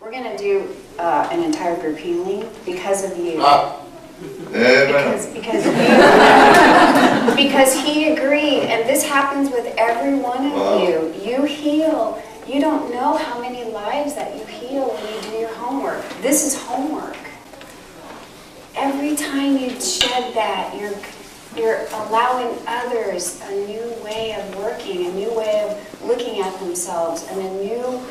We're going to do an entire group healing because of you. Because he agreed, and this happens with every one of you. You heal. You don't know how many lives that you heal when you do your homework. This is homework. Every time you shed that, you're allowing others a new way of working, a new way of looking at themselves, and a new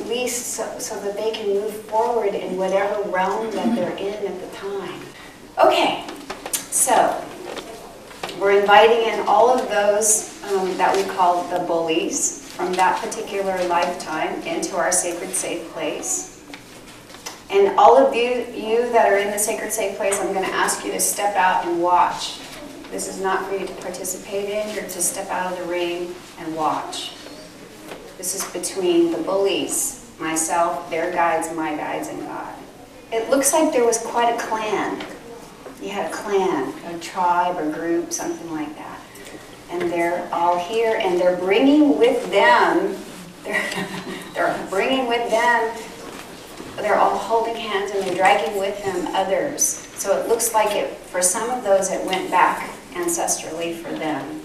lease so that they can move forward in whatever realm that they're in at the time. Okay, so we're inviting in all of those that we call the bullies from that particular lifetime into our sacred safe place. And all of you that are in the sacred safe place, I'm going to ask you to step out and watch. This is not for you to participate in. You're to step out of the ring and watch. This is between the bullies, myself, their guides, my guides, and God. It looks like there was quite a clan. You had a clan, a tribe or group, something like that. And they're all here, and they're bringing with them, they're bringing with them, they're all holding hands and they're dragging with them others. So it looks like it, for some of those, it went back ancestrally for them.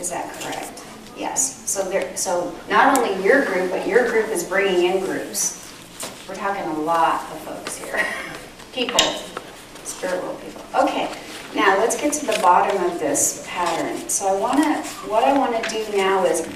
Is that correct? Yes. So not only your group, but your group is bringing in groups. We're talking a lot of folks here. People, spirit world people. Okay, now let's get to the bottom of this pattern. So what I want to do now is,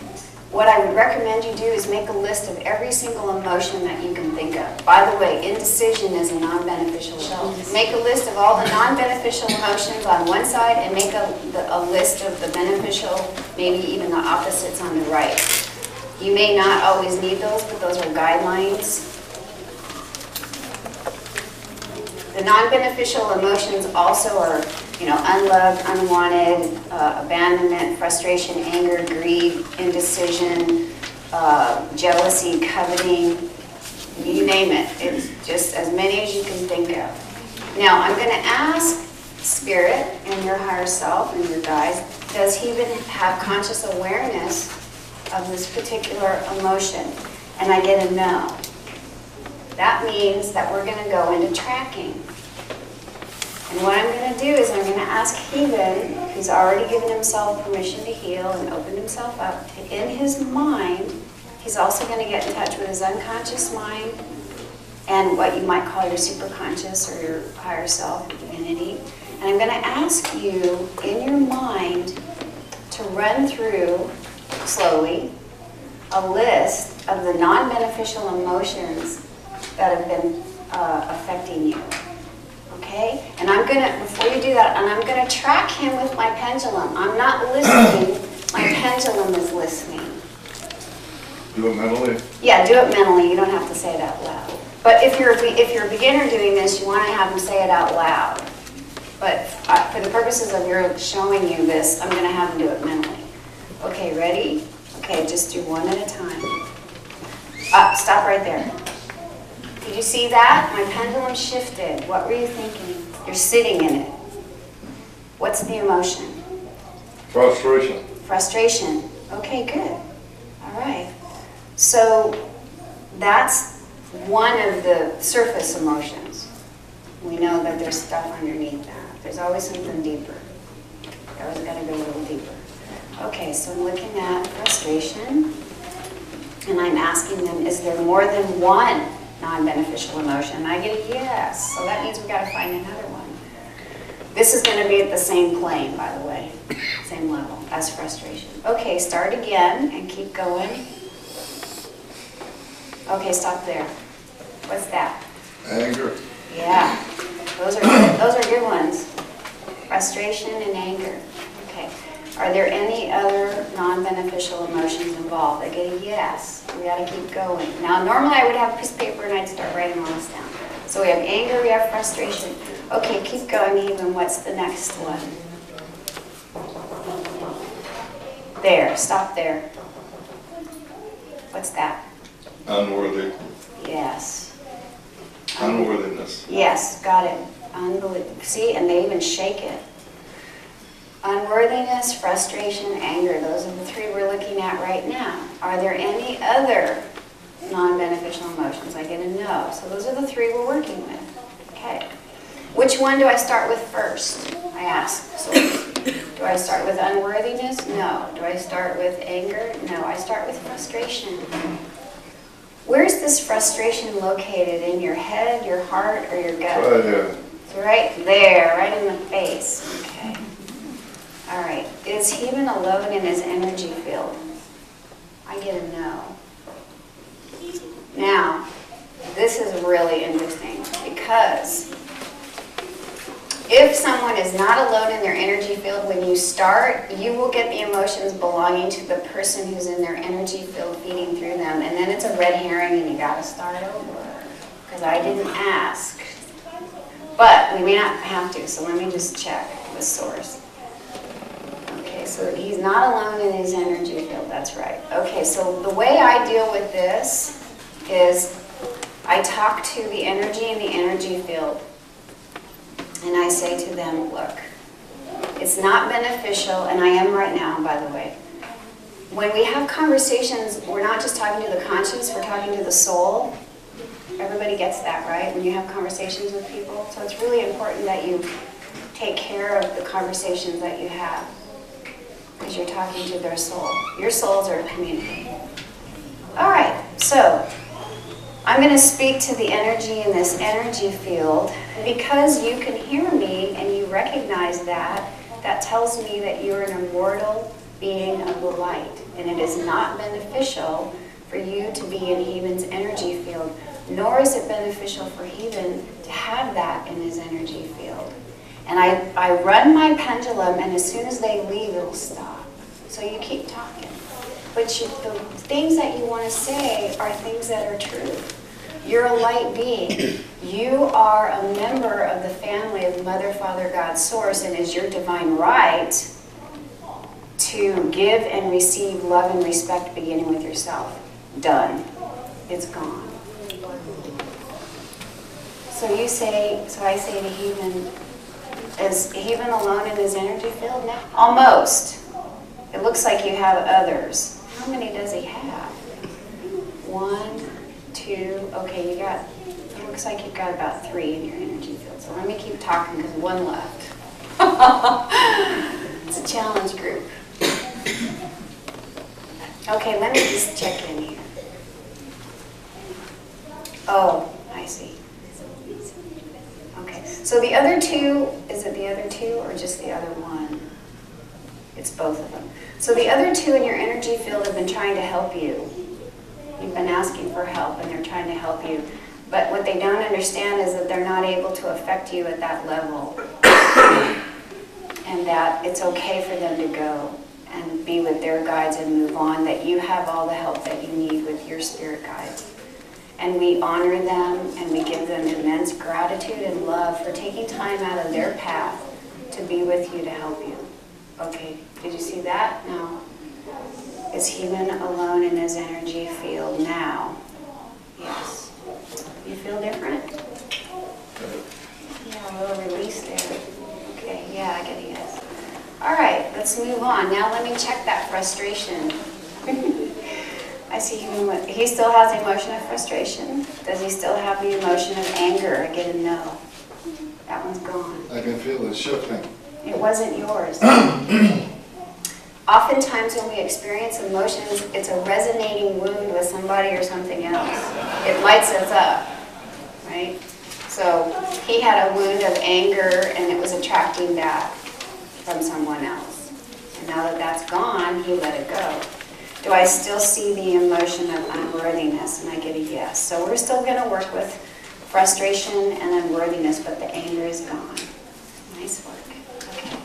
what I would recommend you do is make a list of every single emotion that you can think of. By the way, indecision is a non-beneficial emotion. Make a list of all the non-beneficial emotions on one side and make a list of the beneficial, maybe even the opposites on the right. You may not always need those, but those are guidelines. The non-beneficial emotions also are, unloved, unwanted, abandonment, frustration, anger, greed, indecision, jealousy, coveting, you name it. It's just as many as you can think of. Now, I'm going to ask Spirit and your higher self and your guides, does he even have conscious awareness of this particular emotion? And I get a no. That means that we're going to go into tracking. And what I'm going to do is I'm going to ask Heathen, who's already given himself permission to heal and opened himself up, in his mind, he's also going to get in touch with his unconscious mind and what you might call your superconscious or your higher self, your divinity. And I'm going to ask you, in your mind, to run through, slowly, a list of the non-beneficial emotions that have been affecting you. Okay? And I'm going to, before you do that, and I'm going to track him with my pendulum. I'm not listening. My pendulum is listening. Do it mentally? Yeah, do it mentally. You don't have to say it out loud. But if you're a beginner doing this, you want to have him say it out loud. But for the purposes of your showing you this, I'm going to have him do it mentally. Okay, ready? Okay, just do one at a time. Stop right there. Did you see that? My pendulum shifted. What were you thinking? You're sitting in it. What's the emotion? Frustration. Frustration. Okay, good. All right. So that's one of the surface emotions. We know that there's stuff underneath that. There's always something deeper. You always got to go a little deeper. Okay, so I'm looking at frustration, and I'm asking them, is there more than one non-beneficial emotion? And I get a yes. So that means we've got to find another one. This is going to be at the same plane, by the way, same level as frustration. Okay, start again and keep going. Okay, stop there. What's that? Anger. Yeah, those are good ones. Frustration and anger. Okay. Are there any other non-beneficial emotions involved? I get a yes. We got to keep going. Now, normally I would have a piece of paper and I'd start writing all this down. So we have anger, we have frustration. Okay, keep going, even. What's the next one? There, stop there. What's that? Unworthy. Yes. Unworthiness. Yes, got it. Unbelievable. See, and they even shake it. Unworthiness, frustration, anger. Those are the three we're looking at right now. Are there any other non-beneficial emotions, I get a no. So those are the three we're working with. Okay. Which one do I start with first? I ask. So, do I start with unworthiness? No. Do I start with anger? No. I start with frustration. Where's this frustration located? In your head, your heart, or your gut? Right here. It's right there, right in the face. Okay. All right. Is he even alone in his energy field? I get a no. Now, this is really interesting because if someone is not alone in their energy field when you start, you will get the emotions belonging to the person who's in their energy field feeding through them. And then it's a red herring and you got to start over because I didn't ask. But we may not have to, so let me just check the source. Okay, so he's not alone in his energy field, that's right. Okay, so the way I deal with this is I talk to the energy in the energy field. And I say to them, look, it's not beneficial, and I am right now, by the way. When we have conversations, we're not just talking to the conscious, we're talking to the soul. Everybody gets that, right? When you have conversations with people. So it's really important that you take care of the conversations that you have because you're talking to their soul. Your souls are communicating. All right, so I'm going to speak to the energy in this energy field. Because you can hear me and you recognize that, that tells me that you're an immortal being of the light. And it is not beneficial for you to be in Heaven's energy field, nor is it beneficial for Heaven to have that in his energy field. And I run my pendulum, and as soon as they leave, it'll stop. So you keep talking. But the things that you want to say are things that are true. You're a light being. You are a member of the family of Mother, Father, God, Source, and it's your divine right to give and receive love and respect beginning with yourself. Done. It's gone. So I say to Heaven, is Heaven alone in his energy field now? Almost. It looks like you have others. How many does he have? 1, 2, okay, it looks like you've got about 3 in your energy field. So let me keep talking because 1 left. It's a challenge group. Okay, let me just check in here. Oh, I see. Okay, so the other 2, is it the other 2 or just the other 1? It's both of them. So the other 2 in your energy field have been trying to help you. You've been asking for help and they're trying to help you. But what they don't understand is that they're not able to affect you at that level. And that it's okay for them to go and be with their guides and move on, that you have all the help that you need with your spirit guides. And we honor them and we give them immense gratitude and love for taking time out of their path to be with you to help you. Okay, did you see that? No. Is Heaven alone in his energy field now? Yes. You feel different? Yeah, a little release there. Okay, yeah, I get a yes. All right, let's move on. Now let me check that frustration. I see he still has the emotion of frustration. Does he still have the emotion of anger? I get a no. That one's gone. I can feel it shifting. It wasn't yours. Oftentimes when we experience emotions, it's a resonating wound with somebody or something else. It lights us up, right? So he had a wound of anger and it was attracting that from someone else. And now that that's gone, he let it go. Do I still see the emotion of unworthiness? And I get a yes. So we're still going to work with frustration and unworthiness, but the anger is gone. Nice work. Okay.